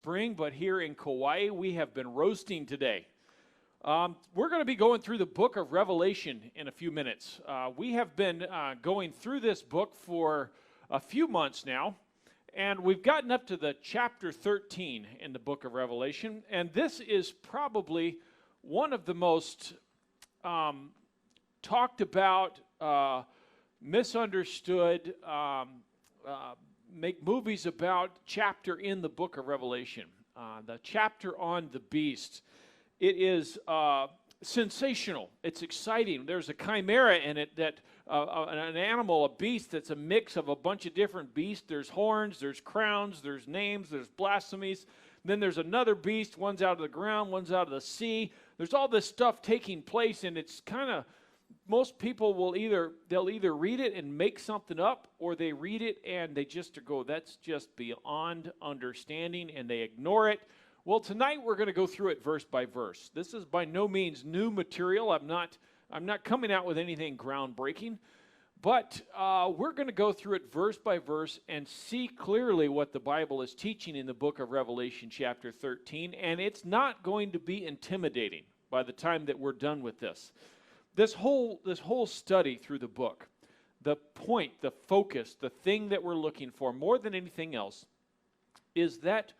spring, but here in Kauai, we have been roasting today. We're going to be going through the book of Revelation in a few minutes. We have been going through this book for a few months now, and we've gotten up to the chapter 13 in the book of Revelation, and this is probably one of the most talked about, misunderstood, make movies about chapter in the book of Revelation. The chapter on the beast. It is sensational. It's exciting. There's a chimera in it that an animal, a beast that's a mix of a bunch of different beasts. There's horns, there's crowns, there's names, there's blasphemies. Then there's another beast. One's out of the ground, one's out of the sea. There's all this stuff taking place, and it's kind of, most people they'll either read it and make something up, or they read it and they just go, that's just beyond understanding, and they ignore it. Well, tonight we're going to go through it verse by verse. This is by no means new material. I'm not coming out with anything groundbreaking, but we're going to go through it verse by verse and see clearly what the Bible is teaching in the book of Revelation chapter 13, and it's not going to be intimidating by the time that we're done with this. This whole study through the book, the point, the focus, the thing that we're looking for more than anything else is that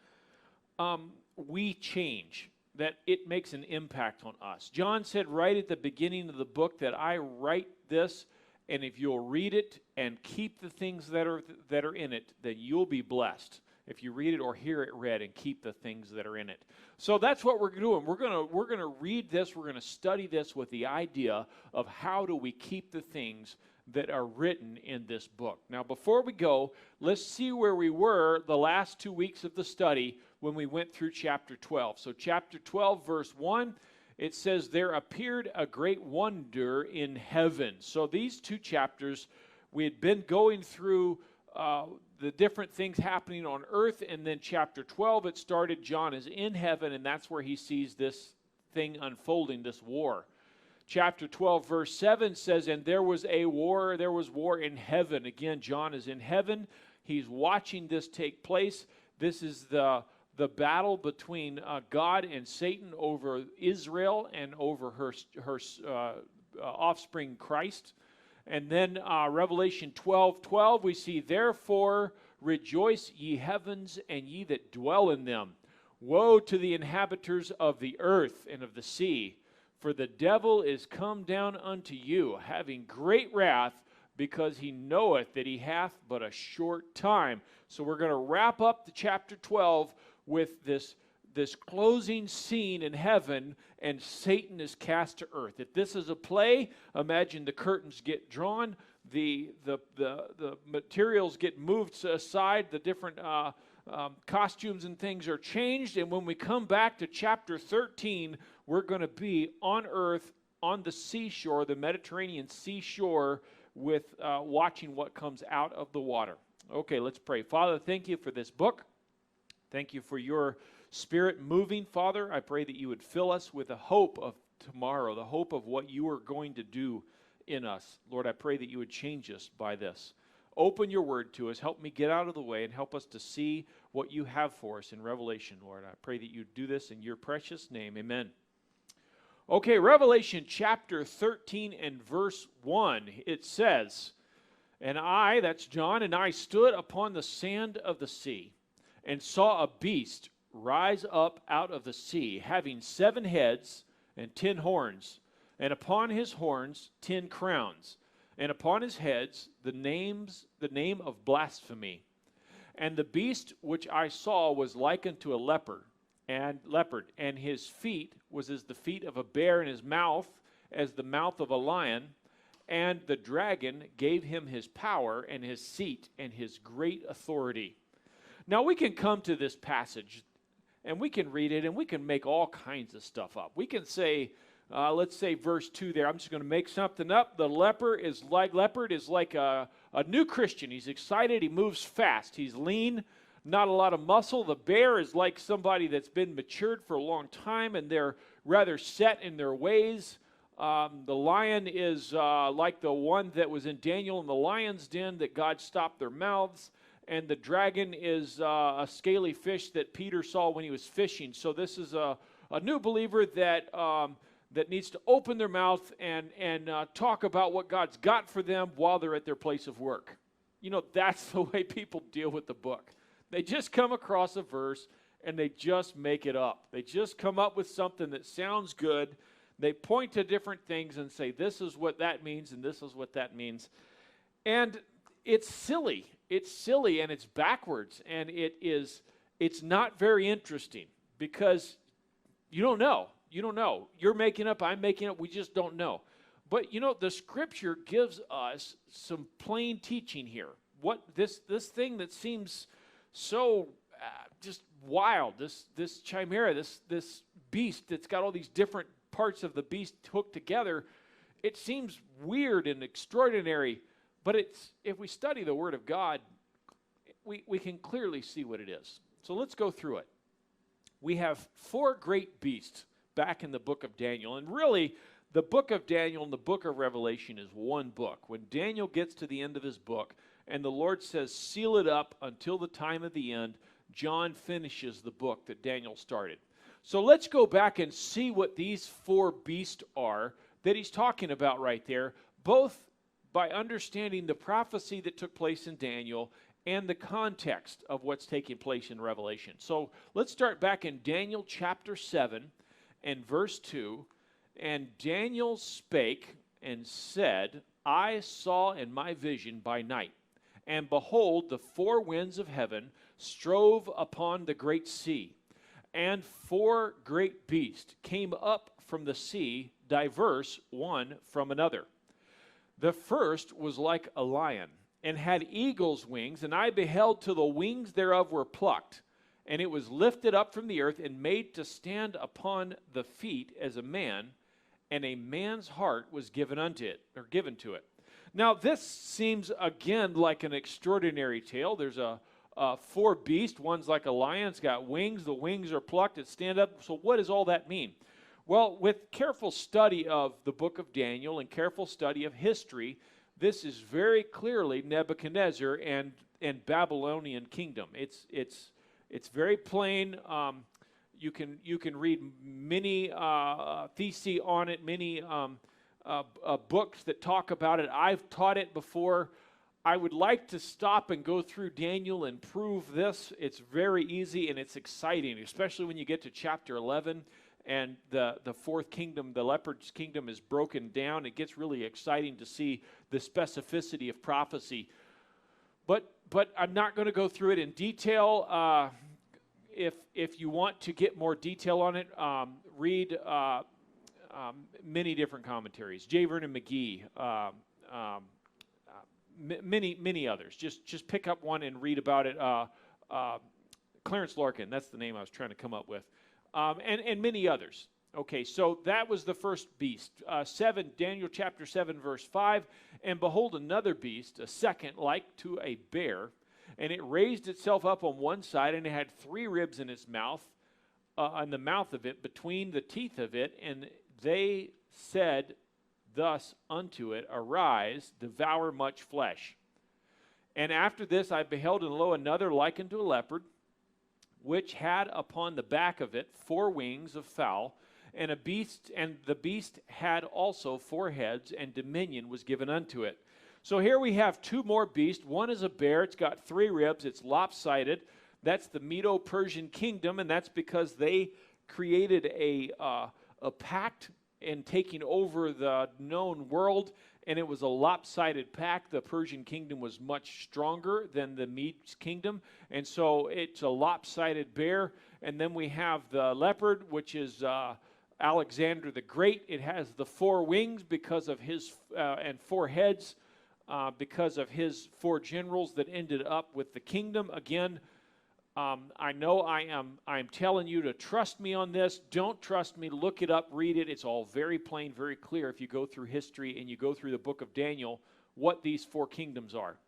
we change, that it makes an impact on us. John said right at the beginning of the book that I write this, and if you'll read it and keep the things that are in it, then you'll be blessed. If you read it or hear it read and keep the things that are in it. So that's what we're doing. We're gonna read this. We're gonna study this with the idea of how do we keep the things that are written in this book. Now, before we go, let's see where we were the last 2 weeks of the study when we went through chapter 12. So chapter 12, verse 1, it says, there appeared a great wonder in heaven. So these two chapters, we had been going through the different things happening on earth, and then chapter 12, it started, John is in heaven, and that's where he sees this thing unfolding, this war. Chapter 12, verse 7 says, and there was war in heaven. Again, John is in heaven. He's watching this take place. This is the battle between God and Satan over Israel and over her offspring Christ. And then Revelation 12:12, we see, therefore rejoice, ye heavens, and ye that dwell in them. Woe to the inhabitants of the earth and of the sea, for the devil is come down unto you, having great wrath, because he knoweth that he hath but a short time. So we're going to wrap up the chapter 12 with this closing scene in heaven, and Satan is cast to earth. If this is a play, imagine the curtains get drawn, the materials get moved aside, the different costumes and things are changed, and when we come back to chapter 13, we're going to be on earth, on the seashore, the Mediterranean seashore, with watching what comes out of the water. Okay, let's pray. Father, thank you for this book. Thank you for your Spirit moving, Father. I pray that you would fill us with the hope of tomorrow, the hope of what you are going to do in us. Lord, I pray that you would change us by this. Open your word to us. Help me get out of the way and help us to see what you have for us in Revelation, Lord. I pray that you do this in your precious name. Amen. Okay, Revelation chapter 13 and verse 1. It says, and I, that's John, and I stood upon the sand of the sea and saw a beast rise up out of the sea, having 7 heads and 10 horns, and upon his horns 10 crowns, and upon his heads the name of blasphemy. And the beast which I saw was like unto a leopard, and his feet was as the feet of a bear, and his mouth as the mouth of a lion. And the dragon gave him his power and his seat and his great authority. Now we can come to this passage, and we can read it, and we can make all kinds of stuff up. We can say, let's say verse 2 there. I'm just going to make something up. The leopard is like a new Christian. He's excited. He moves fast. He's lean, not a lot of muscle. The bear is like somebody that's been matured for a long time, and they're rather set in their ways. The lion is like the one that was in Daniel in the lion's den, that God stopped their mouths. and the dragon is a scaly fish that Peter saw when he was fishing. So this is a new believer that that needs to open their mouth and talk about what God's got for them while they're at their place of work. You know, that's the way people deal with the book. They just come across a verse and they just make it up. They just come up with something that sounds good. They point to different things and say, this is what that means and this is what that means. And it's silly. It's silly and it's backwards. And it's not very interesting because you don't know. You don't know. You're making up, I'm making up, we just don't know. But, you know, the Scripture gives us some plain teaching here. What this thing that seems so just wild, this chimera, this beast that's got all these different parts of the beast hooked together, it seems weird and extraordinary, but if we study the Word of God, we can clearly see what it is. So let's go through it. We have 4 great beasts back in the book of Daniel, and really, the book of Daniel and the book of Revelation is one book. When Daniel gets to the end of his book, and the Lord says, seal it up until the time of the end, John finishes the book that Daniel started. So let's go back and see what these 4 beasts are that he's talking about right there, both by understanding the prophecy that took place in Daniel and the context of what's taking place in Revelation. So let's start back in Daniel chapter 7 and verse 2. And Daniel spake and said, I saw in my vision by night, and behold, the 4 winds of heaven strove upon the great sea, and 4 great beasts came up from the sea, diverse one from another. The first was like a lion, and had eagle's wings, and I beheld till the wings thereof were plucked, and it was lifted up from the earth, and made to stand upon the feet as a man, and a man's heart was given unto it, or given to it. Now this seems again like an extraordinary tale. There's 4 beasts. One's like a lion. It's got wings. The wings are plucked. It stand up. So what does all that mean? Well, with careful study of the book of Daniel and careful study of history, this is very clearly Nebuchadnezzar and Babylonian kingdom. It's very plain. You can read many theses on it, many books that talk about it. I've taught it before. I would like to stop and go through Daniel and prove this. It's very easy and it's exciting, especially when you get to chapter 11 and the 4th kingdom, the leopard's kingdom, is broken down. It gets really exciting to see the specificity of prophecy. But I'm not going to go through it in detail. If you want to get more detail on it, read many different commentaries. J. Vernon McGee, many others. Just pick up one and read about it. Clarence Larkin, that's the name I was trying to come up with, and many others. Okay, so that was the first beast. 7, Daniel chapter 7, verse 5, and behold another beast, a second, like to a bear, and it raised itself up on one side, and it had 3 ribs in its mouth, on the mouth of it, between the teeth of it, and they said thus unto it, arise, devour much flesh. And after this I beheld, and lo, another like unto a leopard, which had upon the back of it 4 wings of fowl, and the beast had also 4 heads, and dominion was given unto it. So here we have 2 more beasts. One is a bear. It's got 3 ribs. It's lopsided. That's the Medo-Persian kingdom, and that's because they created a pact in taking over the known world, and it was a lopsided pact. The Persian kingdom was much stronger than the Medes kingdom, and so it's a lopsided bear. And then we have the leopard, which is Alexander the Great. It has the 4 wings because of his and 4 heads because of his 4 generals that ended up with the kingdom. Again, I know I'm telling you to trust me on this. Don't trust me. Look it up. Read it. It's all very plain, very clear if you go through history and you go through the book of Daniel, what these 4 kingdoms are.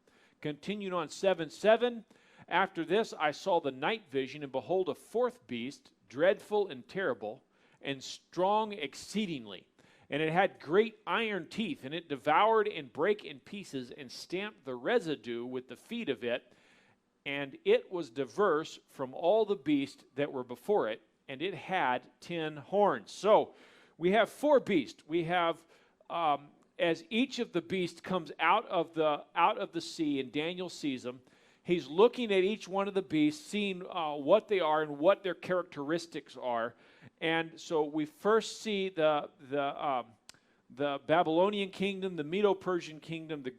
Continuing on 7:7, after this I saw the night vision, and behold, a 4th beast, dreadful and terrible, and strong exceedingly. And it had great iron teeth, and it devoured and brake in pieces, and stamped the residue with the feet of it, and it was diverse from all the beasts that were before it, and it had 10 horns. So we have 4 beasts. We have, as each of the beasts comes out of the sea, and Daniel sees them, he's looking at each one of the beasts, seeing what they are and what their characteristics are. And so we first see the Babylonian kingdom, the Medo-Persian kingdom, the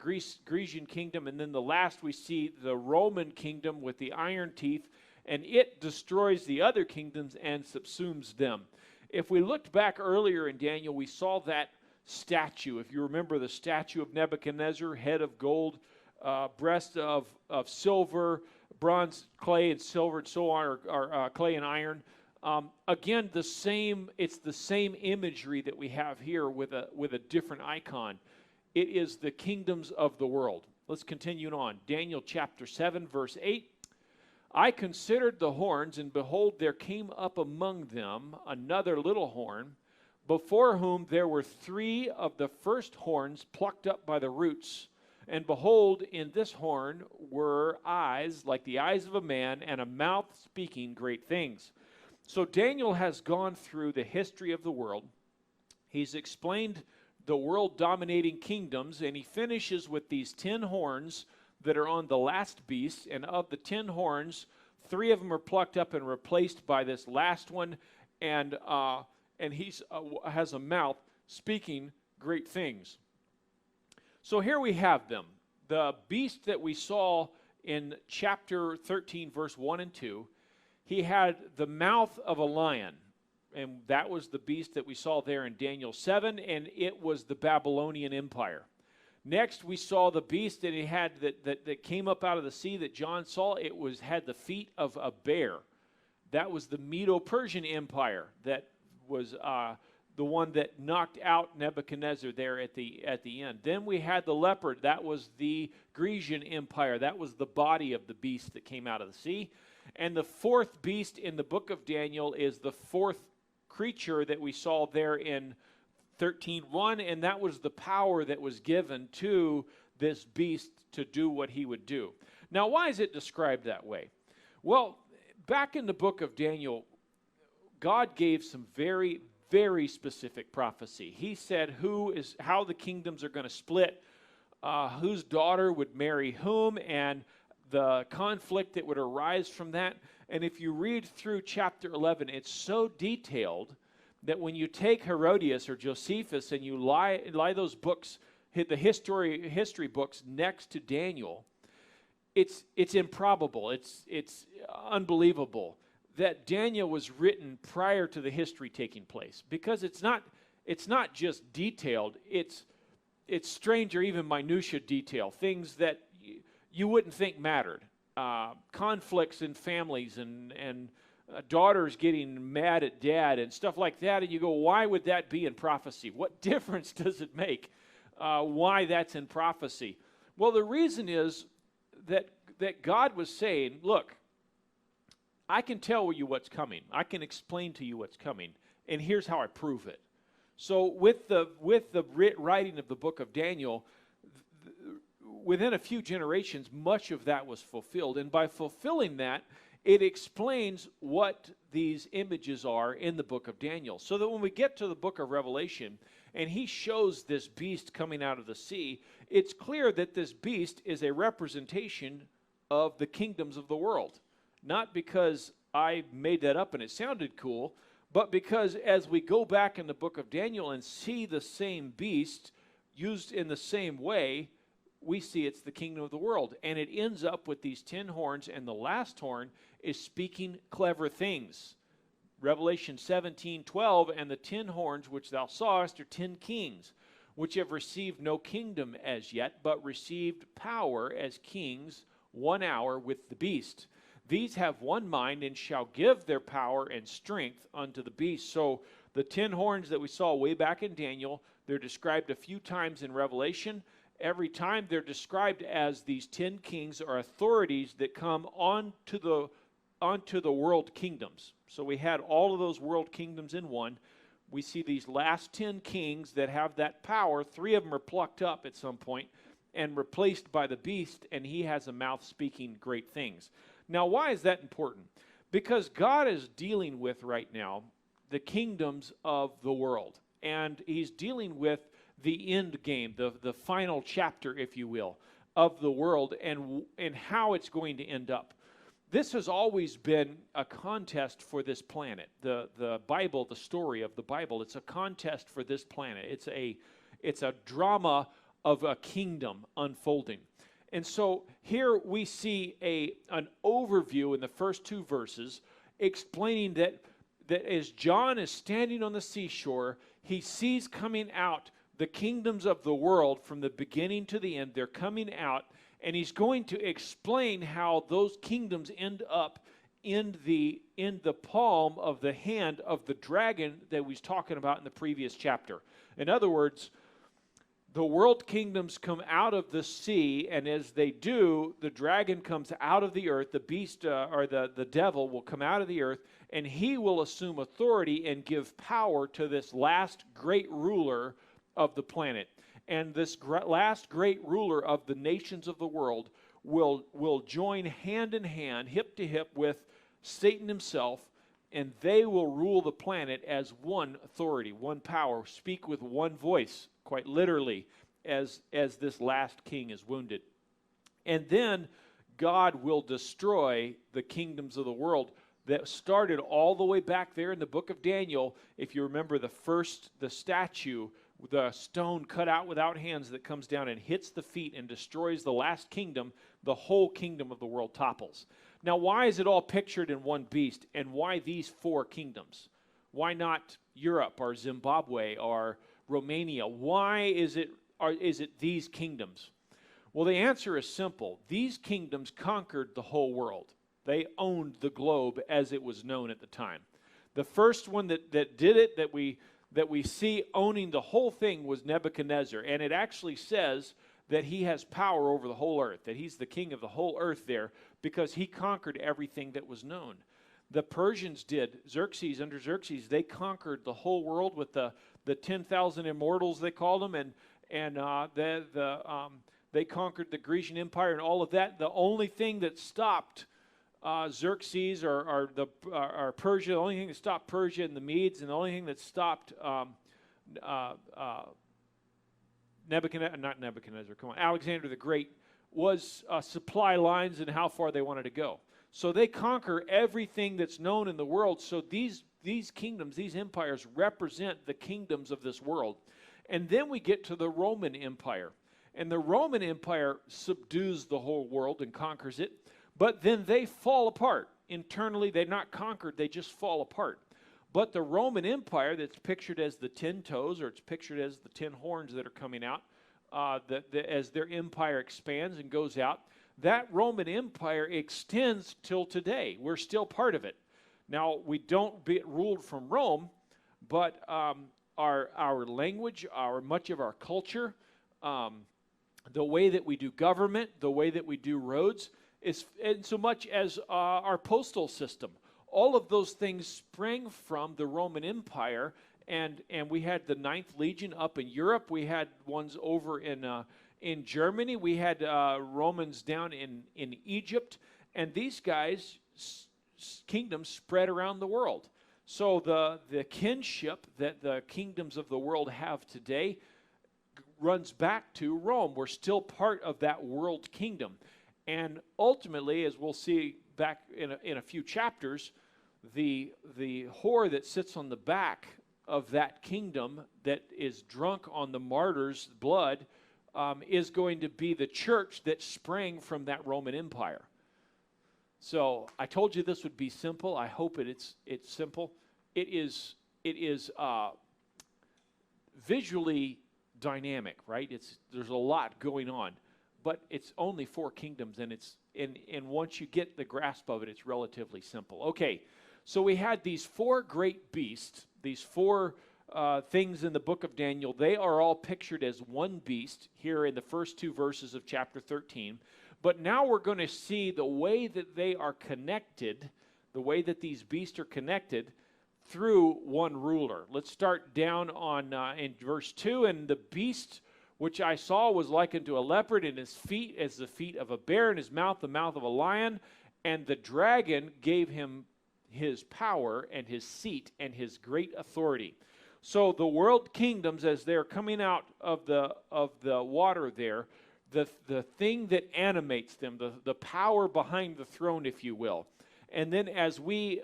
Grecian kingdom, and then the last we see the Roman kingdom with the iron teeth, and it destroys the other kingdoms and subsumes them. If we looked back earlier in Daniel, we saw that statue. If you remember the statue of Nebuchadnezzar, head of gold, breast of silver, bronze, clay, and silver, and so on, or clay and iron. Again, it's the same imagery that we have here with a different icon. It is the kingdoms of the world. Let's continue on. Daniel chapter 7, verse 8. I considered the horns, and behold, there came up among them another little horn, before whom there were 3 of the first horns plucked up by the roots. And behold, in this horn were eyes like the eyes of a man, and a mouth speaking great things. So Daniel has gone through the history of the world. He's explained the world-dominating kingdoms, and he finishes with these 10 horns that are on the last beast. And of the 10 horns, 3 of them are plucked up and replaced by this last one, and he has a mouth speaking great things. So here we have them. The beast that we saw in chapter 13, verse 1 and 2, he had the mouth of a lion, and that was the beast that we saw there in Daniel 7, and it was the Babylonian Empire. Next, we saw the beast that he had that came up out of the sea that John saw. It had the feet of a bear. That was the Medo-Persian Empire. That was the one that knocked out Nebuchadnezzar there at the end. Then we had the leopard. That was the Grecian Empire. That was the body of the beast that came out of the sea. And the 4th beast in the book of Daniel is the 4th creature that we saw there in 13:1, and that was the power that was given to this beast to do what he would do. Now, why is it described that way? Well, back in the book of Daniel, God gave some very, very specific prophecy. He said how the kingdoms are going to split, whose daughter would marry whom, and the conflict that would arise from that. And if you read through chapter 11, it's so detailed that when you take Herodias or Josephus and you lie those books, the history books next to Daniel, it's improbable. It's unbelievable that Daniel was written prior to the history taking place, because it's not just detailed. It's strange, or even minutia detail, things that you wouldn't think mattered. Conflicts in families and daughters getting mad at dad and stuff like that. And you go, why would that be in prophecy? What difference does it make why that's in prophecy? Well, the reason is that God was saying, look, I can tell you what's coming. I can explain to you what's coming. And here's how I prove it. So with the writing of the book of Daniel, within a few generations, much of that was fulfilled. And by fulfilling that, it explains what these images are in the book of Daniel. So that when we get to the book of Revelation, and he shows this beast coming out of the sea, it's clear that this beast is a representation of the kingdoms of the world. Not because I made that up and it sounded cool, but because as we go back in the book of Daniel and see the same beast used in the same way, we see it's the kingdom of the world. And it ends up with these 10 horns, and the last horn is speaking clever things. Revelation 17:12, and the 10 horns which thou sawest are 10 kings, which have received no kingdom as yet, but received power as kings 1 hour with the beast. These have one mind, and shall give their power and strength unto the beast. So the 10 horns that we saw way back in Daniel, they're described a few times in Revelation. Every time they're described as these 10 kings or authorities that come onto the world kingdoms. So we had all of those world kingdoms in one. We see these last 10 kings that have that power. 3 of them are plucked up at some point, and replaced by the beast, and he has a mouth speaking great things. Now, why is that important? Because God is dealing with right now the kingdoms of the world, and he's dealing with the end game, the final chapter, if you will, of the world, and how it's going to end up. This has always been a contest for this planet. The Bible, the story of the Bible, it's a contest for this planet. It's a drama of a kingdom unfolding. And so here we see an overview in the first two verses explaining that as John is standing on the seashore, he sees coming out the kingdoms of the world from the beginning to the end. They're coming out, and he's going to explain how those kingdoms end up in the palm of the hand of the dragon that we was talking about in the previous chapter. In other words, the world kingdoms come out of the sea, and as they do, the dragon comes out of the earth. The beast, or the devil, will come out of the earth, and he will assume authority and give power to this last great ruler of the planet. And this last great ruler of the nations of the world will join hand in hand, hip to hip with Satan himself, and they will rule the planet as one authority, one power, speak with one voice, quite literally, as this last king is wounded. And then God will destroy the kingdoms of the world that started all the way back there in the book of Daniel. If you remember the statue, the stone cut out without hands that comes down and hits the feet and destroys the last kingdom, the whole kingdom of the world topples. Now, why is it all pictured in one beast, and why these four kingdoms? Why not Europe or Zimbabwe or Romania? Why is it these kingdoms? Well, the answer is simple. These kingdoms conquered the whole world. They owned the globe as it was known at the time. The first one that did it, that we see owning the whole thing, was Nebuchadnezzar. And it actually says that he has power over the whole earth, that he's the king of the whole earth there, because he conquered everything that was known. The Persians did. Under Xerxes, they conquered the whole world with the 10,000 immortals, they called them, and they conquered the Grecian Empire and all of that. The only thing that stopped Xerxes or Persia, the only thing that stopped Persia and the Medes, and the only thing that stopped Alexander the Great, was supply lines and how far they wanted to go. So they conquer everything that's known in the world. So these kingdoms, these empires, represent the kingdoms of this world. And then we get to the Roman Empire. And the Roman Empire subdues the whole world and conquers it. But then they fall apart. Internally, they're not conquered, they just fall apart. But the Roman Empire, that's pictured as the 10 toes, or it's pictured as the 10 horns that are coming out, as their empire expands and goes out, that Roman Empire extends till today. We're still part of it. Now, we don't get ruled from Rome, but our language, much of our culture, the way that we do government, the way that we do roads, and so much as our postal system. All of those things sprang from the Roman Empire, and we had the 9th Legion up in Europe. We had ones over in Germany. We had Romans down in Egypt. And these guys, kingdoms spread around the world. So the kinship that the kingdoms of the world have today runs back to Rome. We're still part of that world kingdom. And ultimately, as we'll see back in a few chapters, the whore that sits on the back of that kingdom, that is drunk on the martyrs' blood, is going to be the church that sprang from that Roman Empire. So I told you this would be simple. I hope it's simple. It is visually dynamic, right? There's a lot going on. But it's only 4 kingdoms, and once you get the grasp of it, it's relatively simple. Okay, so we had these 4 great beasts, these 4 things in the book of Daniel. They are all pictured as one beast here in the first 2 verses of chapter 13. But now we're going to see the way that they are connected, the way that these beasts are connected through one ruler. Let's start down in verse 2, and the beast which I saw was like unto a leopard, and his feet as the feet of a bear, and his mouth the mouth of a lion. And the dragon gave him his power and his seat and his great authority. So the world kingdoms, as they're coming out of the water there, the thing that animates them, the power behind the throne, if you will. And then as we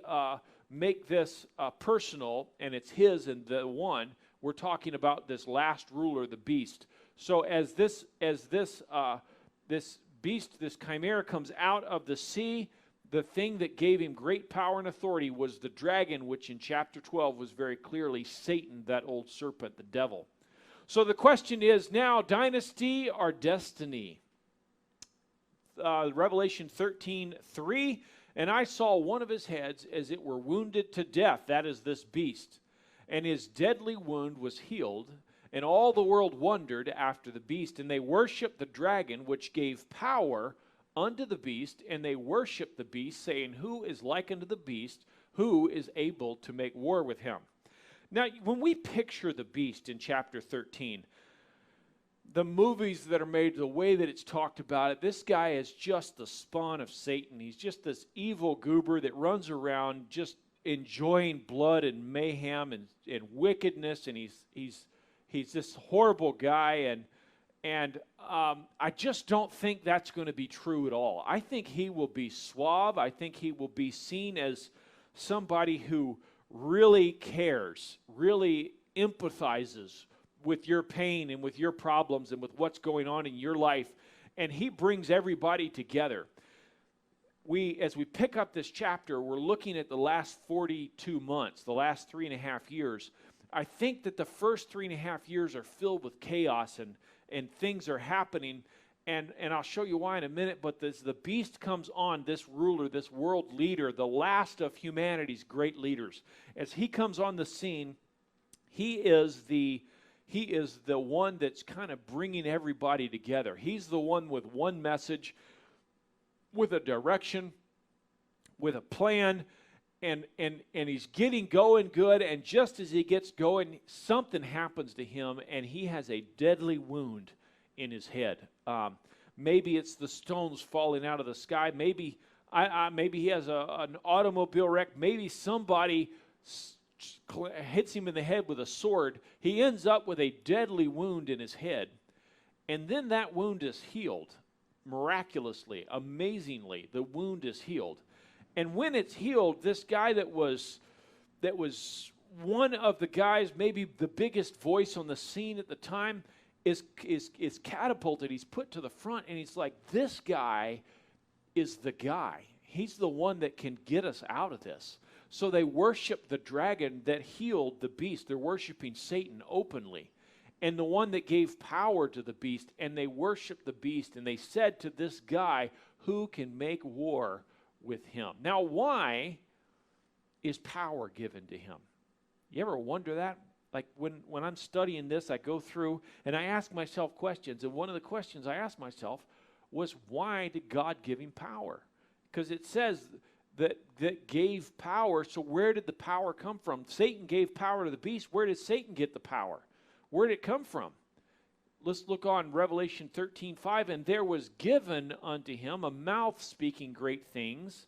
make this personal, and it's his and the one, we're talking about this last ruler, the beast. So as this beast, this chimera, comes out of the sea, the thing that gave him great power and authority was the dragon, which in chapter 12 was very clearly Satan, that old serpent, the devil. So the question is now, dynasty or destiny? Revelation 13:3, and I saw one of his heads as it were wounded to death, that is this beast, and his deadly wound was healed, and all the world wondered after the beast, and they worshiped the dragon, which gave power unto the beast, and they worshiped the beast, saying, Who is like unto the beast? Who is able to make war with him? Now, when we picture the beast in chapter 13, the movies that are made, the way that it's talked about it, this guy is just the spawn of Satan. He's just this evil goober that runs around just enjoying blood and mayhem and wickedness, and he's this horrible guy, and I just don't think that's going to be true at all. I think he will be suave. I think he will be seen as somebody who really cares, really empathizes with your pain and with your problems and with what's going on in your life, and he brings everybody together. As we pick up this chapter, we're looking at the last 42 months, the last 3.5 years. I think that the first 3.5 years are filled with chaos and things are happening, and I'll show you why in a minute, but the beast comes on, this ruler, this world leader, the last of humanity's great leaders. As he comes on the scene, he is the one that's kind of bringing everybody together. He's the one with one message, with a direction, with a plan, and he's getting going good, and just as he gets going, something happens to him, and he has a deadly wound in his head. Maybe it's the stones falling out of the sky. Maybe he has an automobile wreck. Maybe somebody hits him in the head with a sword. He ends up with a deadly wound in his head, and then that wound is healed. Miraculously, amazingly, the wound is healed. And when it's healed, this guy that was one of the guys, maybe the biggest voice on the scene at the time, is catapulted. He's put to the front, and he's like, this guy is the guy. He's the one that can get us out of this. So they worship the dragon that healed the beast. They're worshiping Satan openly. And the one that gave power to the beast, and they worshiped the beast, and they said to this guy, who can make war with him? Now, why is power given to him? You ever wonder that? Like when I'm studying this, I go through and I ask myself questions, and one of the questions I asked myself was, why did God give him power? Because it says that gave power, so where did the power come from? Satan gave power to the beast. Where did Satan get the power? Where did it come from? Let's look on Revelation 13:5. And there was given unto him a mouth speaking great things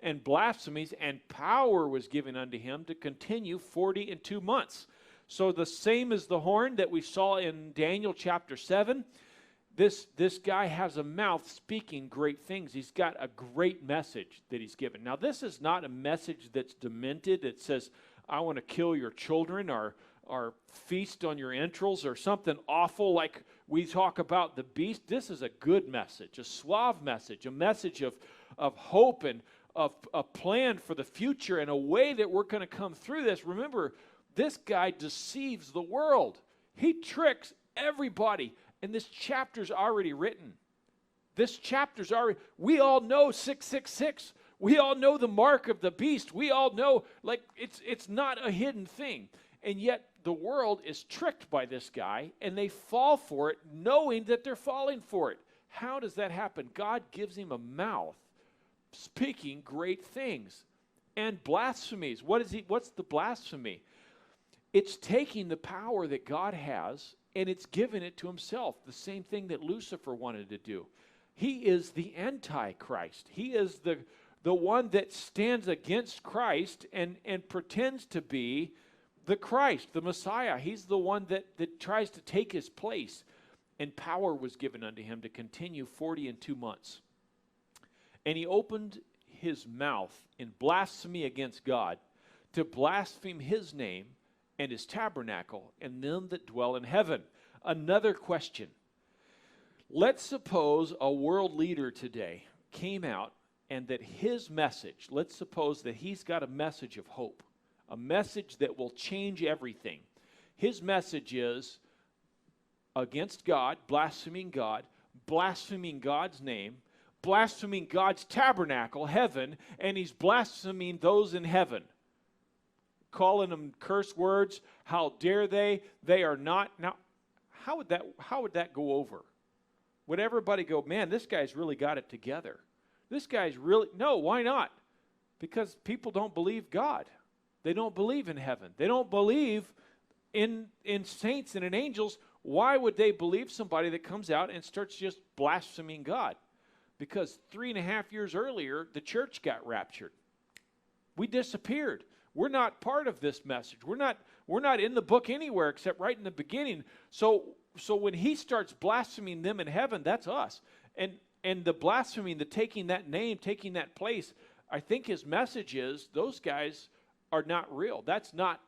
and blasphemies, and power was given unto him to continue 42 months. So the same as the horn that we saw in Daniel chapter 7, this guy has a mouth speaking great things. He's got a great message that he's given. Now, this is not a message that's demented. It says, I want to kill your children, or feast on your entrails, or something awful like we talk about the beast. This is a good message, a suave message, a message of hope and of a plan for the future and a way that we're going to come through this. Remember, this guy deceives the world. He tricks everybody, and this chapter's already written. This chapter's already, we all know 666. We all know the mark of the beast. We all know, like, it's not a hidden thing. And yet the world is tricked by this guy, and they fall for it knowing that they're falling for it. How does that happen? God gives him a mouth speaking great things. And blasphemies. What's the blasphemy? It's taking the power that God has and it's given it to himself. The same thing that Lucifer wanted to do. He is the Antichrist. He is the one that stands against Christ and pretends to be the Christ, the Messiah. He's the one that tries to take his place. And power was given unto him to continue 40 and 2 months. And he opened his mouth in blasphemy against God, to blaspheme his name and his tabernacle and them that dwell in heaven. Another question. Let's suppose a world leader today came out and that his message, let's suppose that he's got a message of hope, a message that will change everything. His message is against God, blaspheming God's name, blaspheming God's tabernacle, heaven, and he's blaspheming those in heaven, calling them curse words. How dare they? They are not. Now, how would that go over? Would everybody go, man, this guy's really got it together? This guy's really, no, why not? Because people don't believe God. They don't believe in heaven. They don't believe in saints and in angels. Why would they believe somebody that comes out and starts just blaspheming God? Because 3.5 years earlier, the church got raptured. We disappeared. We're not part of this message. We're not in the book anywhere except right in the beginning. So when he starts blaspheming them in heaven, that's us. And the blaspheming, the taking that name, taking that place, I think his message is those guys are not real. They're not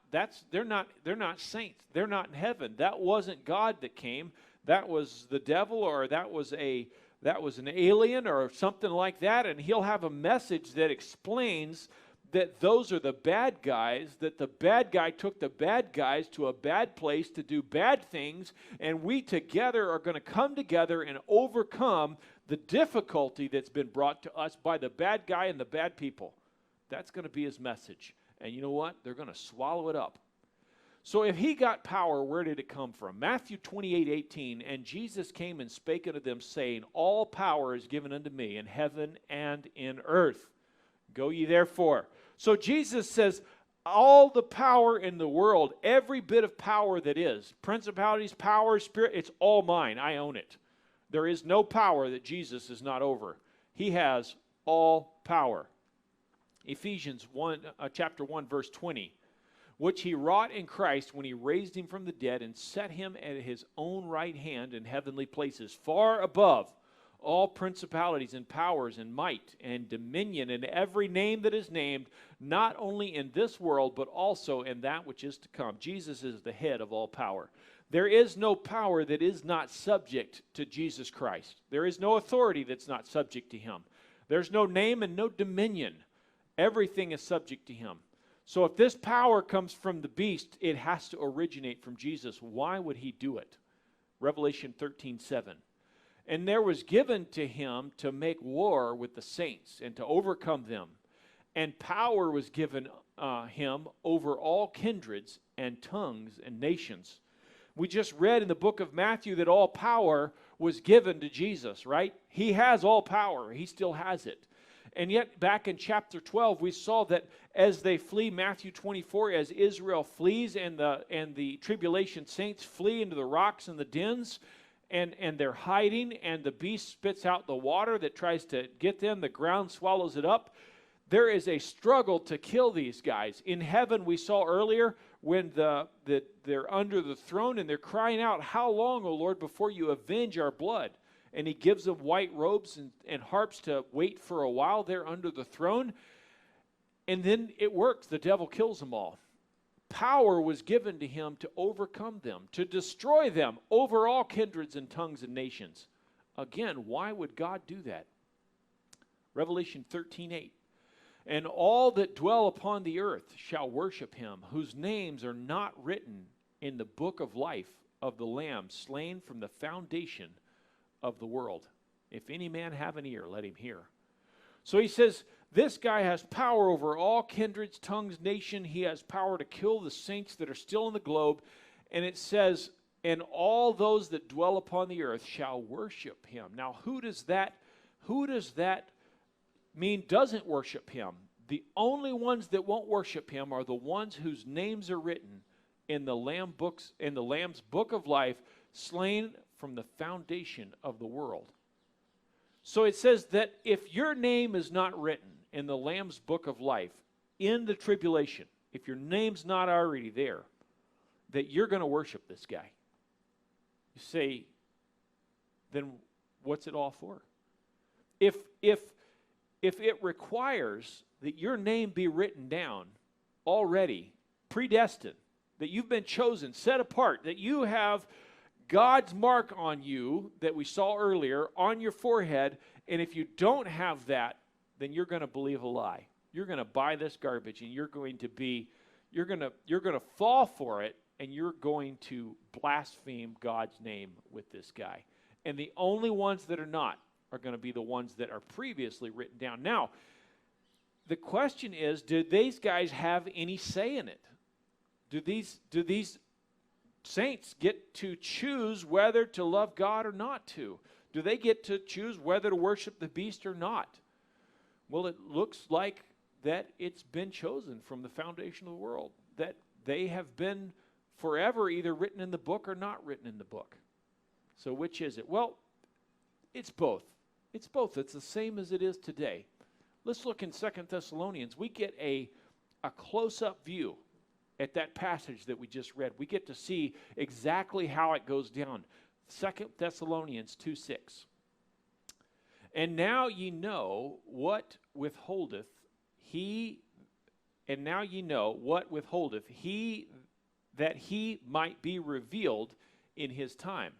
saints. They're not in heaven. That wasn't God that came. That was the devil, or that was an alien or something like that, and he'll have a message that explains that those are the bad guys, that the bad guy took the bad guys to a bad place to do bad things, and we together are going to come together and overcome the difficulty that's been brought to us by the bad guy and the bad people. That's going to be his message. And you know what? They're going to swallow it up. So if he got power, where did it come from? Matthew 28:18, and Jesus came and spake unto them, saying, all power is given unto me in heaven and in earth. Go ye therefore. So Jesus says, all the power in the world, every bit of power that is, principalities, power, spirit, it's all mine. I own it. There is no power that Jesus is not over. He has all power. Ephesians chapter 1, verse 20, which he wrought in Christ when he raised him from the dead and set him at his own right hand in heavenly places, far above all principalities and powers and might and dominion and every name that is named, not only in this world, but also in that which is to come. Jesus is the head of all power. There is no power that is not subject to Jesus Christ. There is no authority that's not subject to him. There's no name and no dominion. Everything is subject to him. So if this power comes from the beast, it has to originate from Jesus. Why would he do it? Revelation 13:7. And there was given to him to make war with the saints and to overcome them. And power was given him over all kindreds and tongues and nations. We just read in the book of Matthew that all power was given to Jesus, right? He has all power. He still has it. And yet back in chapter 12, we saw that as they flee, Matthew 24, as Israel flees and the tribulation saints flee into the rocks and the dens, and they're hiding, and the beast spits out the water that tries to get them. The ground swallows it up. There is a struggle to kill these guys. In heaven, we saw earlier when they're under the throne and they're crying out, how long, O Lord, before you avenge our blood? And he gives them white robes and harps to wait for a while there under the throne. And then it works. The devil kills them all. Power was given to him to overcome them, to destroy them over all kindreds and tongues and nations. Again, why would God do that? Revelation 13:8. And all that dwell upon the earth shall worship him, whose names are not written in the book of life of the Lamb slain from the foundation of the world. If any man have an ear, let him hear. So he says, this guy has power over all kindreds, tongues, nation. He has power to kill the saints that are still in the globe. And it says, and all those that dwell upon the earth shall worship him. Now, who does that mean doesn't worship him? The only ones that won't worship him are the ones whose names are written in the Lamb's book of life, slain from the foundation of the world. So it says that if your name is not written in the Lamb's book of life in the tribulation, if your name's not already there, that you're going to worship this guy. You say, then what's it all for? If it requires that your name be written down already, predestined, that you've been chosen, set apart, that you have God's mark on you that we saw earlier on your forehead, and if you don't have that, then you're going to believe a lie. You're going to buy this garbage, and you're going to fall for it, and you're going to blaspheme God's name with this guy. And the only ones that are not are going to be the ones that are previously written down. Now, the question is, do these guys have any say in it? Do these saints get to choose whether to love God or not to? Do they get to choose whether to worship the beast or not? Well, it looks like that it's been chosen from the foundation of the world, that they have been forever either written in the book or not written in the book. So which is it? Well, it's both. It's both. It's the same as it is today. Let's look in 2 Thessalonians. We get a close-up view at that passage that we just read. We get to see exactly how it goes down. 2 Thessalonians 2:6. And now ye know what withholdeth he, that he might be revealed in his time.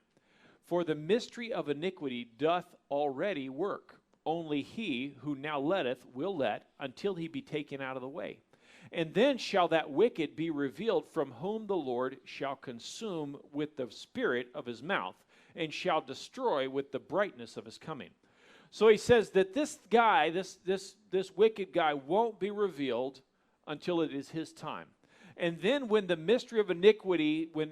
For the mystery of iniquity doth already work. Only he who now letteth will let until he be taken out of the way. And then shall that wicked be revealed, from whom the Lord shall consume with the spirit of his mouth, and shall destroy with the brightness of his coming. So he says that this guy, this wicked guy, won't be revealed until it is his time. And then when the mystery of iniquity, when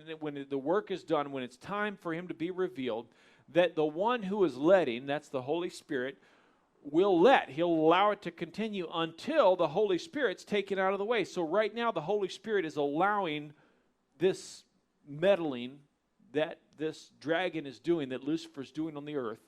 the work is done, when it's time for him to be revealed, that the one who is letting, that's the Holy Spirit, he'll allow it to continue until the Holy Spirit's taken out of the way. So right now the Holy Spirit is allowing this meddling that this dragon is doing, that Lucifer's doing on the earth.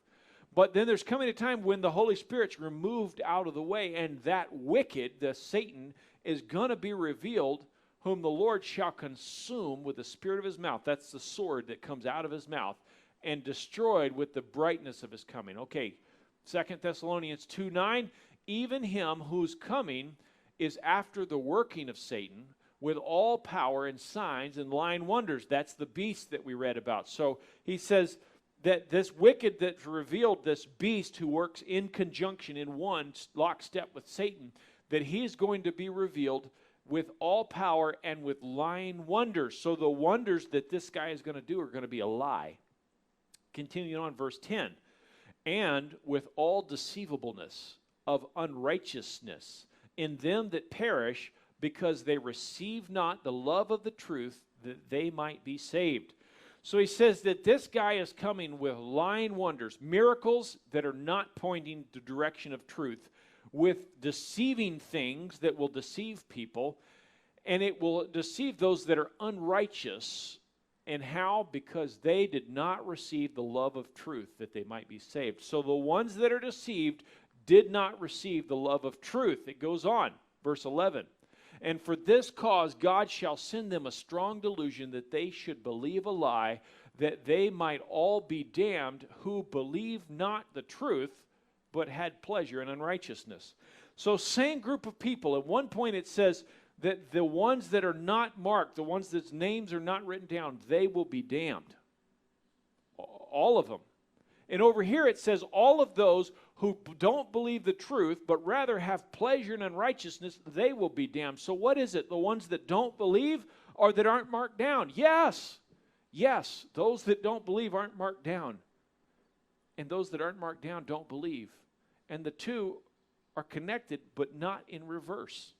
But then there's coming a time when the Holy Spirit's removed out of the way, and that wicked, the Satan, is going to be revealed, whom the Lord shall consume with the spirit of his mouth. That's the sword that comes out of his mouth, and destroyed with the brightness of his coming. Okay, 2 Thessalonians 2:9, even him whose coming is after the working of Satan, with all power and signs and lying wonders. That's the beast that we read about. So he says that this wicked that's revealed, this beast who works in conjunction in one lockstep with Satan, that he's going to be revealed with all power and with lying wonders. So the wonders that this guy is going to do are going to be a lie. Continuing on, verse 10. And with all deceivableness of unrighteousness in them that perish, because they receive not the love of the truth, that they might be saved. So he says that this guy is coming with lying wonders, miracles that are not pointing the direction of truth, with deceiving things that will deceive people, and it will deceive those that are unrighteous. And how? Because they did not receive the love of truth, that they might be saved. So the ones that are deceived did not receive the love of truth. It goes on, verse 11. And for this cause God shall send them a strong delusion, that they should believe a lie, that they might all be damned, who believed not the truth, but had pleasure in unrighteousness. So same group of people. At one point it says that the ones that are not marked, the ones that's names are not written down, they will be damned. All of them. And over here it says all of those who don't believe the truth, but rather have pleasure in unrighteousness, they will be damned. So what is it? The ones that don't believe or that aren't marked down? Yes. Yes, those that don't believe aren't marked down. And those that aren't marked down don't believe. And the two are connected, but not in reverse.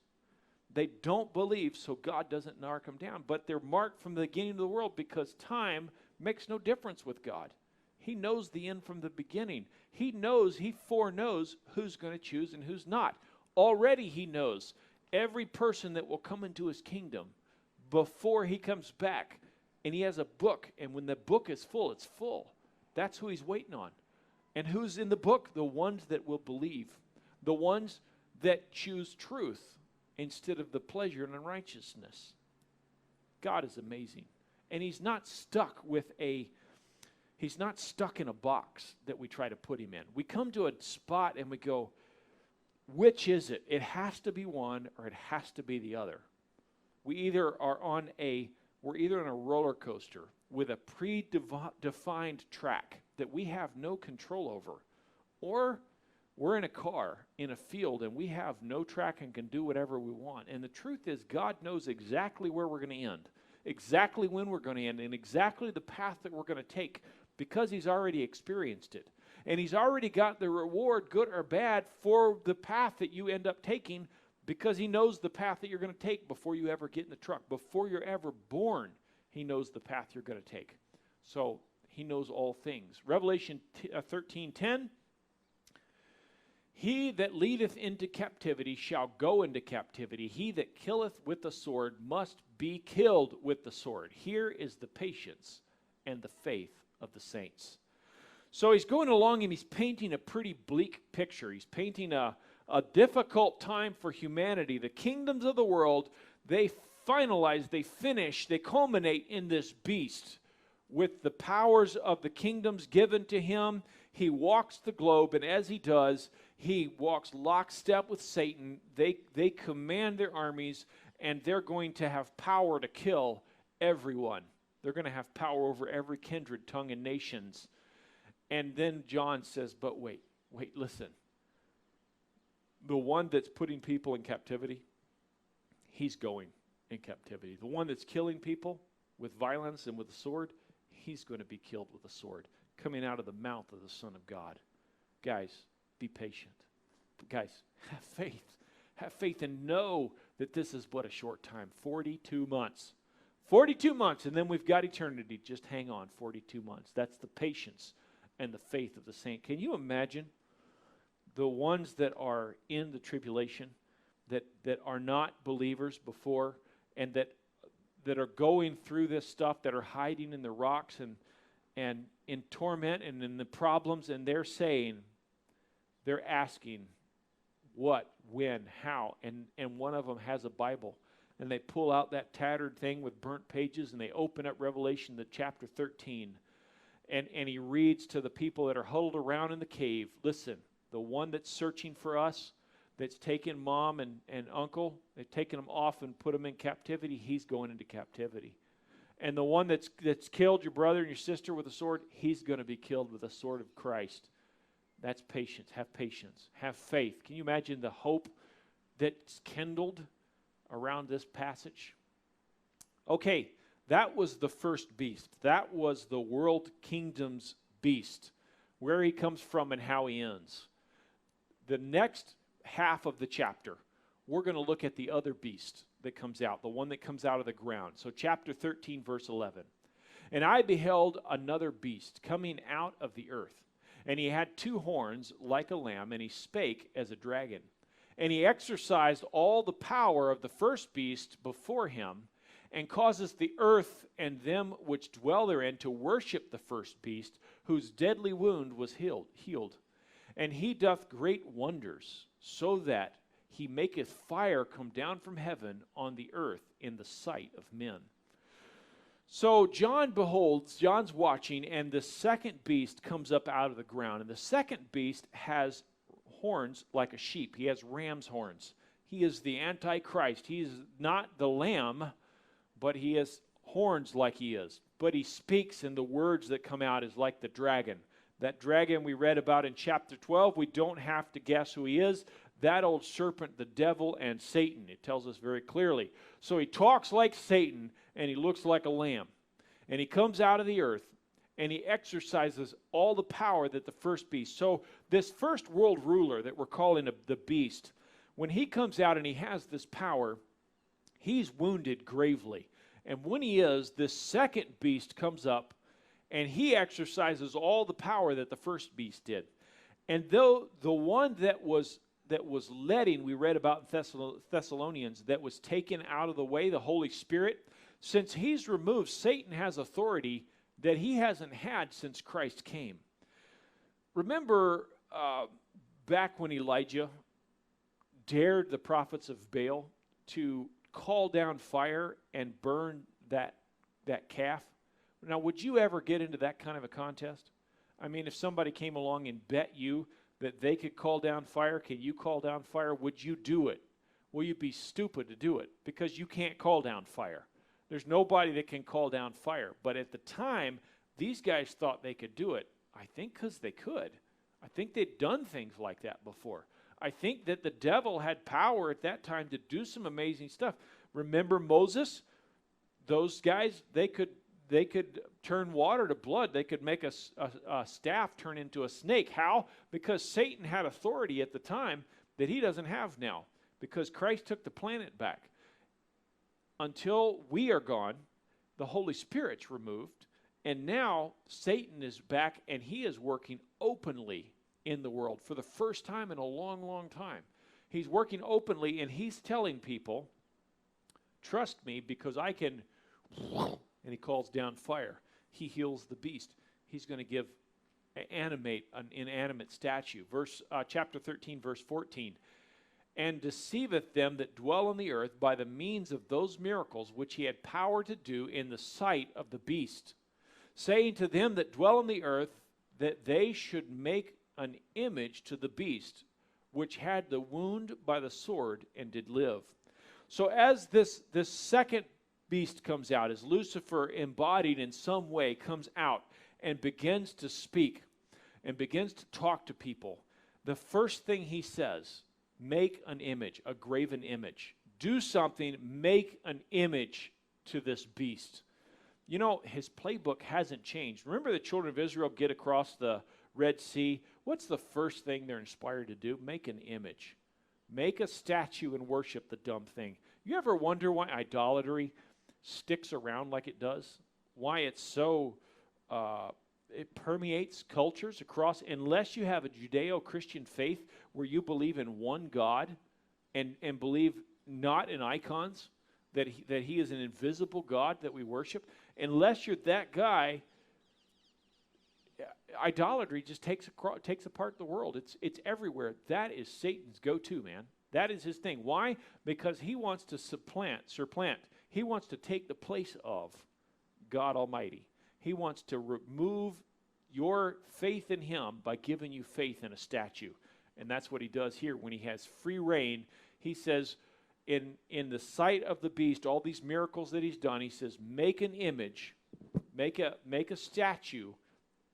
They don't believe, so God doesn't mark them down. But they're marked from the beginning of the world, because time makes no difference with God. He knows the end from the beginning. He foreknows who's going to choose and who's not. Already he knows every person that will come into his kingdom before he comes back. And he has a book, and when the book is full, it's full. That's who he's waiting on. And who's in the book? The ones that will believe, the ones that choose truth instead of the pleasure and unrighteousness. God is amazing. And he's not stuck in a box that we try to put him in. We come to a spot and we go, which is it? It has to be one or it has to be the other. We're either on a roller coaster with a predefined track that we have no control over, or we're in a car in a field and we have no track and can do whatever we want. And the truth is, God knows exactly where we're going to end, exactly when we're going to end, and exactly the path that we're going to take, because he's already experienced it. And he's already got the reward, good or bad, for the path that you end up taking, because he knows the path that you're going to take before you ever get in the truck. Before you're ever born, he knows the path you're going to take. So he knows all things. Revelation 13:10, he that leadeth into captivity shall go into captivity. He that killeth with the sword must be killed with the sword. Here is the patience and the faith of the saints. So he's going along and he's painting a pretty bleak picture. He's painting a difficult time for humanity. The kingdoms of the world, they finalize, they finish, they culminate in this beast with the powers of the kingdoms given to him. He walks the globe, and as he does, he walks lockstep with Satan. They command their armies, and they're going to have power to kill everyone. They're going to have power over every kindred, tongue, and nations. And then John says, but wait, listen. The one that's putting people in captivity, he's going in captivity. The one that's killing people with violence and with a sword, he's going to be killed with a sword, coming out of the mouth of the Son of God. Guys, be patient. Guys, have faith. Have faith and know that this is but a short time, 42 months. 42 months, and then we've got eternity. Just hang on, 42 months. That's the patience and the faith of the saint. Can you imagine the ones that are in the tribulation, that are not believers before, and that are going through this stuff, that are hiding in the rocks and in torment and in the problems, and they're asking what, when, how, and one of them has a Bible, and they pull out that tattered thing with burnt pages, and they open up Revelation, the chapter 13, and he reads to the people that are huddled around in the cave, listen, the one that's searching for us, that's taken mom and uncle, they've taken them off and put them in captivity, he's going into captivity. And the one that's killed your brother and your sister with a sword, he's going to be killed with the sword of Christ. That's patience. Have patience. Have faith. Can you imagine the hope that's kindled around this passage? Okay, that was the first beast. That was the world kingdom's beast, where he comes from and how he ends. The next half of the chapter, we're going to look at the other beast that comes out, the one that comes out of the ground. So chapter 13, verse 11. And I beheld another beast coming out of the earth, and he had two horns like a lamb, and he spake as a dragon. And he exercised all the power of the first beast before him, and causes the earth and them which dwell therein to worship the first beast, whose deadly wound was healed. And he doth great wonders, so that he maketh fire come down from heaven on the earth in the sight of men. So John beholds, John's watching, and the second beast comes up out of the ground. And the second beast has horns like a sheep. He has ram's horns. He is the Antichrist. He is not the lamb, but he has horns like he is. But he speaks, and the words that come out is like the dragon. That dragon we read about in chapter 12, we don't have to guess who he is. That old serpent, the devil, and Satan. It tells us very clearly. So he talks like Satan, and he looks like a lamb. And he comes out of the earth, and he exercises all the power that the first beast. So this first world ruler that we're calling the beast, when he comes out and he has this power, he's wounded gravely. And when he is, this second beast comes up, and he exercises all the power that the first beast did. And though the one that was letting, we read about in Thessalonians, that was taken out of the way, the Holy Spirit, Since he's removed, Satan has authority that he hasn't had since Christ came. Remember back when Elijah dared the prophets of Baal to call down fire and burn that calf? Now, would you ever get into that kind of a contest? I mean, if somebody came along and bet you that they could call down fire, can you call down fire? Would you do it? Well, you'd be stupid to do it because you can't call down fire. There's nobody that can call down fire. But at the time, these guys thought they could do it. I think because they could. I think they'd done things like that before. I think that the devil had power at that time to do some amazing stuff. Remember Moses? Those guys, they could turn water to blood. They could make a staff turn into a snake. How? Because Satan had authority at the time that he doesn't have now, because Christ took the planet back. Until we are gone, the Holy Spirit's removed, and now Satan is back, and he is working openly in the world for the first time in a long, long time. He's working openly, and he's telling people, trust me, because I can... And he calls down fire. He heals the beast. He's going to animate an inanimate statue. Chapter 13, verse 14. And deceiveth them that dwell on the earth by the means of those miracles which he had power to do in the sight of the beast, saying to them that dwell on the earth that they should make an image to the beast, which had the wound by the sword and did live. So as this second beast comes out, as Lucifer embodied in some way comes out and begins to speak and begins to talk to people, the first thing he says, make an image, a graven image. Do something, make an image to this beast. You know, his playbook hasn't changed. Remember the children of Israel get across the Red Sea? What's the first thing they're inspired to do? Make an image. Make a statue and worship the dumb thing. You ever wonder why idolatry sticks around like it does? Why it's so, it permeates cultures across, unless you have a Judeo-Christian faith where you believe in one God and believe not in icons, that he is an invisible God that we worship. Unless you're that guy, idolatry just takes apart the world. It's everywhere. That is Satan's go-to, man. That is his thing. Why? Because he wants to supplant. He wants to take the place of God Almighty. He wants to remove your faith in him by giving you faith in a statue. And that's what he does here when he has free reign. He says, in the sight of the beast, all these miracles that he's done, he says, make an image, make a statue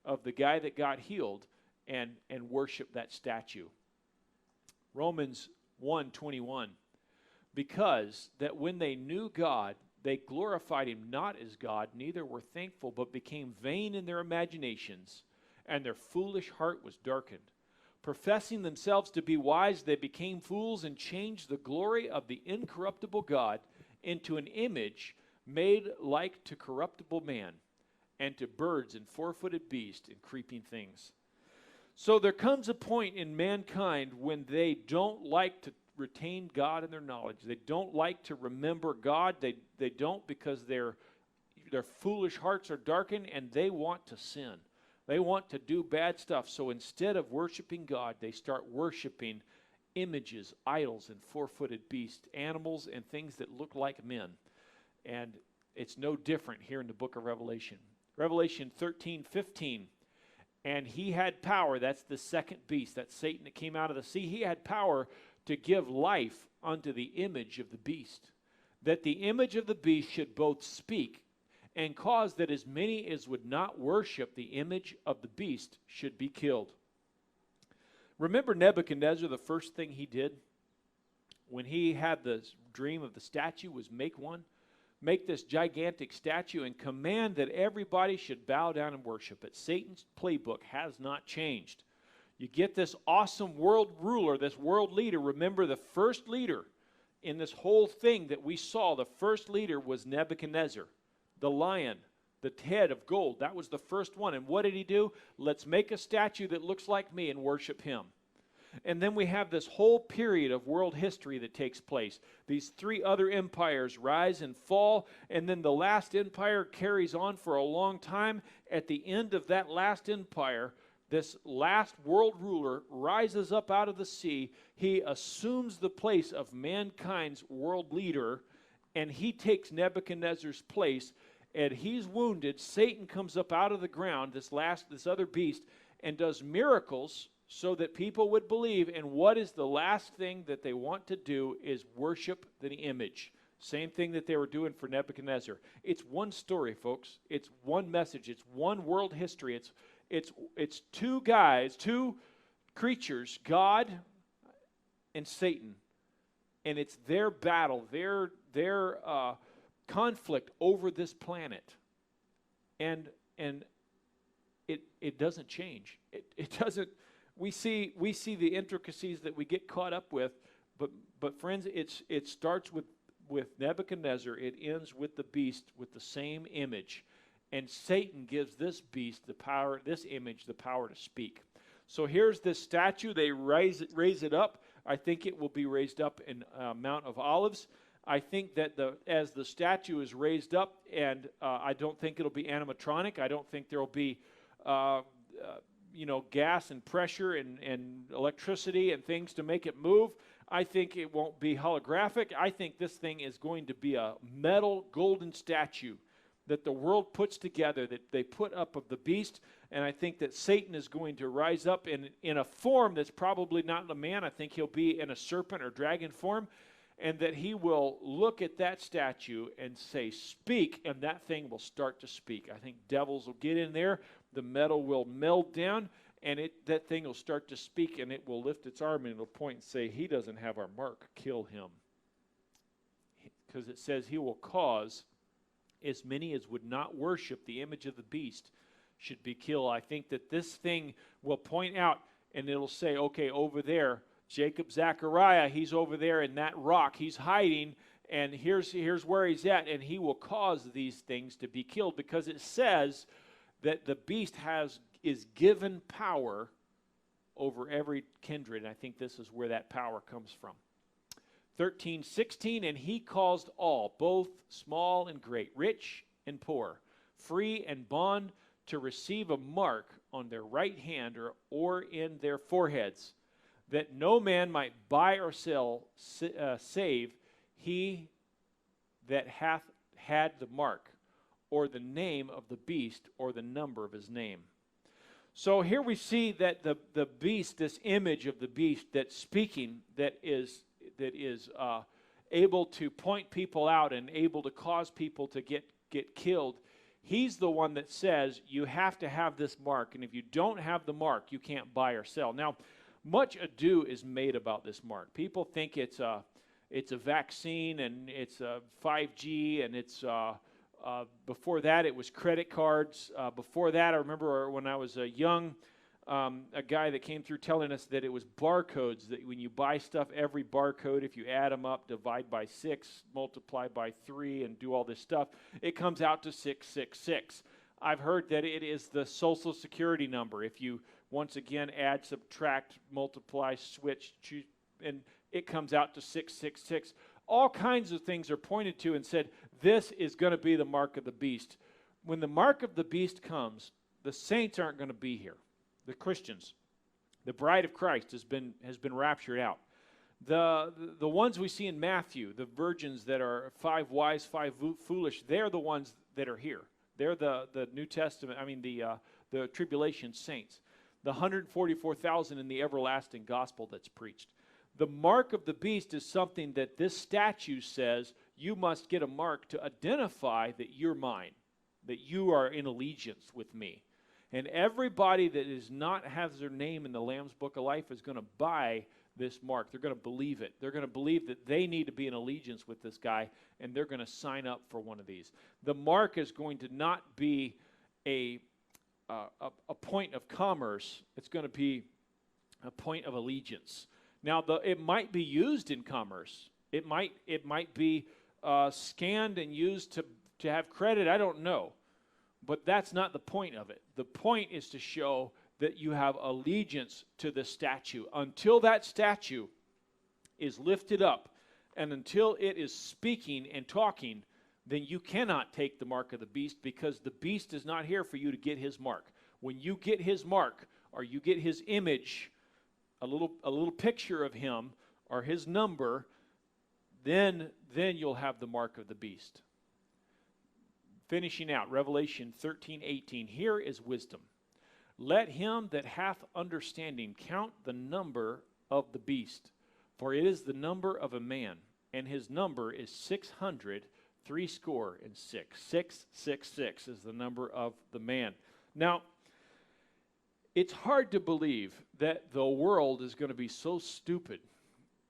of the guy that got healed and worship that statue. Romans 1:21. Because that when they knew God, they glorified him not as God, neither were thankful, but became vain in their imaginations, and their foolish heart was darkened. Professing themselves to be wise, they became fools and changed the glory of the incorruptible God into an image made like to corruptible man, and to birds and four-footed beasts and creeping things. So there comes a point in mankind when they don't like to retain God in their knowledge. They don't like to remember God. They don't, because their foolish hearts are darkened and they want to sin. They want to do bad stuff. So instead of worshiping God, they start worshiping images, idols, and four-footed beasts, animals, and things that look like men. And it's no different here in the book of Revelation. Revelation 13:15. And he had power, that's the second beast, that's Satan that came out of the sea. He had power to give life unto the image of the beast, that the image of the beast should both speak and cause that as many as would not worship the image of the beast should be killed. Remember Nebuchadnezzar, the first thing he did when he had the dream of the statue was make this gigantic statue and command that everybody should bow down and worship it. Satan's playbook has not changed. You get this awesome world ruler, this world leader. Remember, the first leader in this whole thing that we saw, the first leader was Nebuchadnezzar, the lion, the head of gold. That was the first one. And what did he do? Let's make a statue that looks like me and worship him. And then we have this whole period of world history that takes place. These three other empires rise and fall, and then the last empire carries on for a long time. At the end of that last empire, this last world ruler rises up out of the sea. He assumes the place of mankind's world leader, and he takes Nebuchadnezzar's place, and he's wounded. Satan comes up out of the ground, this other beast, and does miracles so that people would believe. And what is the last thing that they want to do is worship the image. Same thing that they were doing for Nebuchadnezzar. It's one story, folks. It's one message. It's one world history. It's two guys, two creatures, God and Satan. And it's their battle, their conflict over this planet. And it doesn't change. It doesn't. We see the intricacies that we get caught up with, but friends, it starts with Nebuchadnezzar. It ends with the beast with the same image, and Satan gives this beast the power, this image, the power to speak. So here's this statue. They raise it up. I think it will be raised up in Mount of Olives. I think that as the statue is raised up, and I don't think it'll be animatronic. I don't think there will be gas and pressure and electricity and things to make it move. I think it won't be holographic. I think this thing is going to be a metal golden statue that the world puts together, that they put up of the beast. And I think that Satan is going to rise up in a form that's probably not a man. I think he'll be in a serpent or dragon form, and that he will look at that statue and say, speak, and that thing will start to speak. I think devils will get in there, the metal will melt down, and that thing will start to speak, and it will lift its arm and it'll point and say, he doesn't have our mark, kill him. Because it says he will cause as many as would not worship the image of the beast should be killed. I think that this thing will point out, and it'll say, okay, over there, Jacob Zechariah, he's over there in that rock. He's hiding, and here's where he's at, and he will cause these things to be killed, because it says that the beast is given power over every kindred. And I think this is where that power comes from. 13:16, and he caused all, both small and great, rich and poor, free and bond, to receive a mark on their right hand or in their foreheads, that no man might buy or sell save he that hath had the mark, or the name of the beast, or the number of his name. So here we see that the beast, this image of the beast that's speaking, that is able to point people out and able to cause people to get killed. He's the one that says you have to have this mark, and if you don't have the mark, you can't buy or sell. Now, much ado is made about this mark. People think it's a vaccine, and it's a 5G, and it's before that it was credit cards. Before that, I remember when I was young, a guy that came through telling us that it was barcodes, that when you buy stuff, every barcode, if you add them up, divide by 6, multiply by 3, and do all this stuff, it comes out to 666. I've heard that it is the Social Security number. If you, once again, add, subtract, multiply, switch, choose, and it comes out to 666. All kinds of things are pointed to and said, this is going to be the mark of the beast. When the mark of the beast comes, the saints aren't going to be here. The Christians, the bride of Christ has been raptured out. The ones we see in Matthew, the virgins that are 5 wise, 5 foolish, they're the ones that are here. They're the New Testament, the tribulation saints. The 144,000 in the everlasting gospel that's preached. The mark of the beast is something that this statue says you must get a mark to identify that you're mine, that you are in allegiance with me. And everybody that has their name in the Lamb's Book of Life is going to buy this mark. They're going to believe it. They're going to believe that they need to be in allegiance with this guy, and they're going to sign up for one of these. The mark is going to not be a point of commerce. It's going to be a point of allegiance. Now, it might be used in commerce. It might be scanned and used to have credit. I don't know. But that's not the point of it. The point is to show that you have allegiance to the statue. Until that statue is lifted up and until it is speaking and talking, then you cannot take the mark of the beast, because the beast is not here for you to get his mark. When you get his mark, or you get his image, a little picture of him or his number, then you'll have the mark of the beast. Finishing out, Revelation 13:18. Here is wisdom. Let him that hath understanding count the number of the beast, for it is the number of a man, and his number is 666. 666 is the number of the man. Now, it's hard to believe that the world is going to be so stupid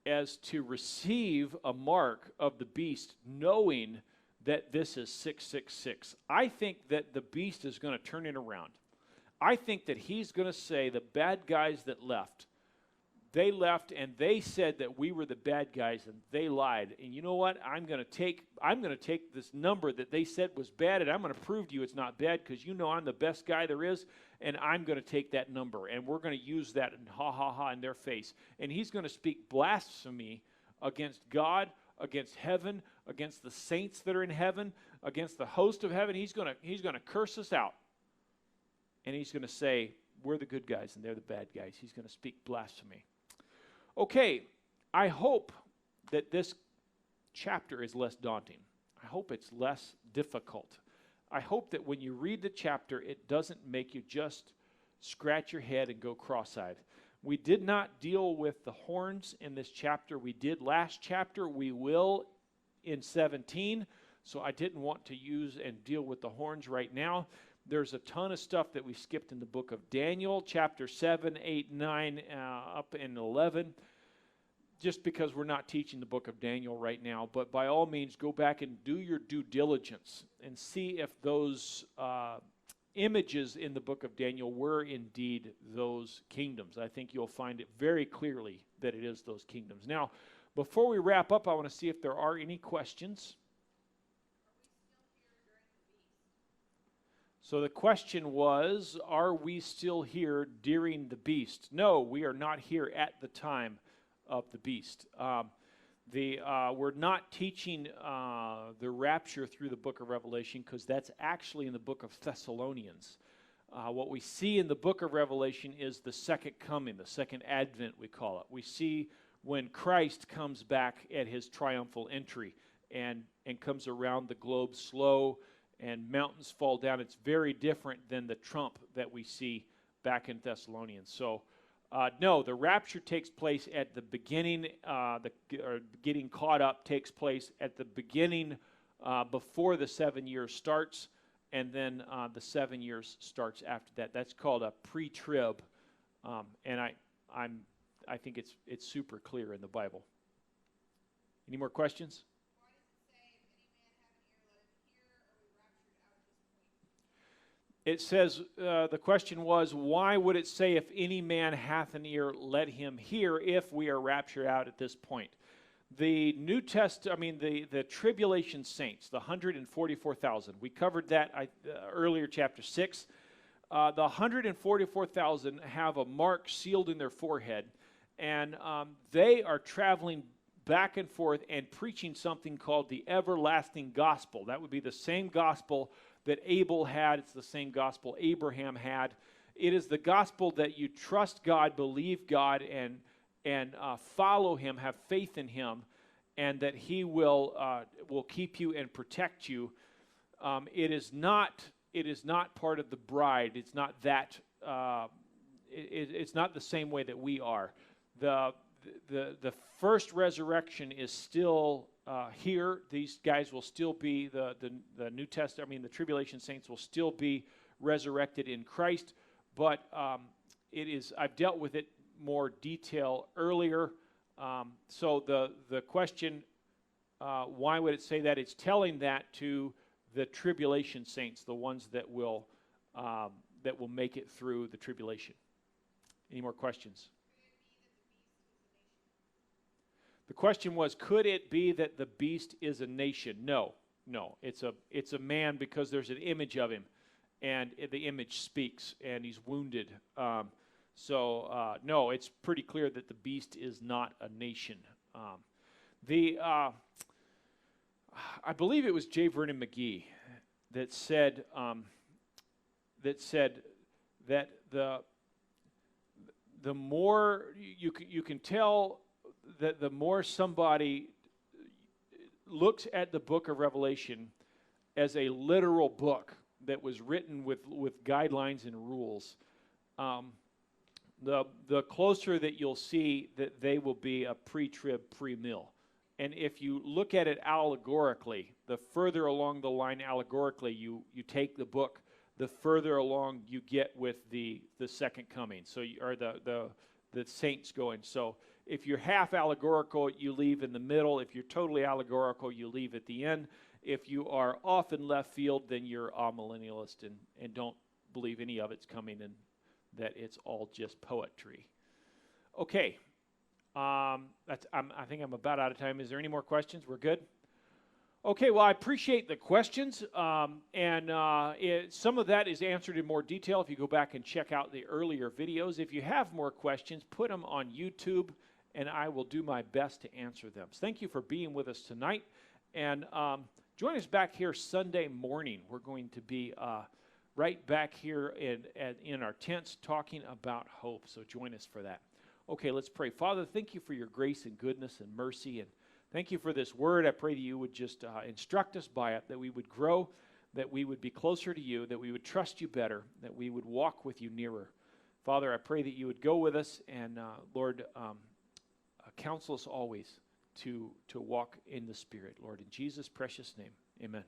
as to receive a mark of the beast knowing that this is 666. I think that the beast is going to turn it around. I think that he's going to say the bad guys that left, they left and they said that we were the bad guys and they lied. And you know what? I'm going to take this number that they said was bad, and I'm going to prove to you it's not bad, because you know I'm the best guy there is, and I'm going to take that number and we're going to use that and ha ha ha in their face. And he's going to speak blasphemy against God, against heaven, against the saints that are in heaven, against the host of heaven. He's going to curse us out. And he's going to say, we're the good guys and they're the bad guys. He's going to speak blasphemy. Okay, I hope that this chapter is less daunting. I hope it's less difficult. I hope that when you read the chapter, it doesn't make you just scratch your head and go cross-eyed. We did not deal with the horns in this chapter. We did last chapter. We will in 17. So I didn't want to use and deal with the horns right now. There's a ton of stuff that we skipped in the book of Daniel, chapter 7, 8, 9, up in 11, just because we're not teaching the book of Daniel right now. But by all means, go back and do your due diligence and see if those images in the book of Daniel were indeed those kingdoms. I think you'll find it very clearly that it is those kingdoms. Now, before we wrap up, I want to see if there are any questions. So the question was, are we still here during the beast? No, we are not here at the time of the beast. We're not teaching the rapture through the book of Revelation, because that's actually in the book of Thessalonians. What we see in the book of Revelation is the second coming, the second advent, we call it. We see when Christ comes back at his triumphal entry and comes around the globe slow, and mountains fall down. It's very different than the trump that we see back in Thessalonians. So, no, the rapture takes place at the beginning. Getting caught up takes place at the beginning before the 7 years starts, and then the 7 years starts after that. That's called a pre-trib, and I think it's super clear in the Bible. Any more questions? It says, the question was, why would it say, if any man hath an ear, let him hear, if we are raptured out at this point? The the tribulation saints, the 144,000, we covered that earlier, chapter 6. The 144,000 have a mark sealed in their forehead, and they are traveling back and forth and preaching something called the everlasting gospel. That would be the same gospel that Abel had. It's the same gospel Abraham had. It is the gospel that you trust God, believe God, and follow him, have faith in him, and that he will keep you and protect you. It is not part of the bride. It's not that. It's not the same way that we are. The first resurrection is still here. These guys will still be the New Testament. The tribulation saints will still be resurrected in Christ. But I've dealt with it more detail earlier. So the question, why would it say that? It's telling that to the tribulation saints, the ones that will make it through the tribulation. Any more questions? The question was, could it be that the beast is a nation? No. It's a man, because there's an image of him. and the image speaks, and he's wounded. No, it's pretty clear that the beast is not a nation. I believe it was J. Vernon McGee that said that the more you can tell that the more somebody looks at the book of Revelation as a literal book that was written with guidelines and rules, the closer that you'll see that they will be a pre-trib, pre-mill. And if you look at it allegorically, the further along the line allegorically you take the book, the further along you get with the second coming. So the saints going. So if you're half allegorical, you leave in the middle. If you're totally allegorical, you leave at the end. If you are off in left field, then you're a millennialist and don't believe any of it's coming and that it's all just poetry. Okay. I think I'm about out of time. Is there any more questions? We're good? Okay, well, I appreciate the questions, some of that is answered in more detail if you go back and check out the earlier videos. If you have more questions, put them on YouTube, and I will do my best to answer them. So thank you for being with us tonight, and join us back here Sunday morning. We're going to be right back here in our tents talking about hope, so join us for that. Okay, let's pray. Father, thank you for your grace and goodness and mercy, and thank you for this word. I pray that you would just instruct us by it, that we would grow, that we would be closer to you, that we would trust you better, that we would walk with you nearer. Father, I pray that you would go with us, and Lord, counsel us always to walk in the Spirit. Lord, in Jesus' precious name, amen.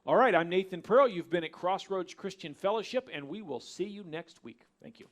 All right, I'm Nathan Pearl. You've been at Crossroads Christian Fellowship, and we will see you next week. Thank you.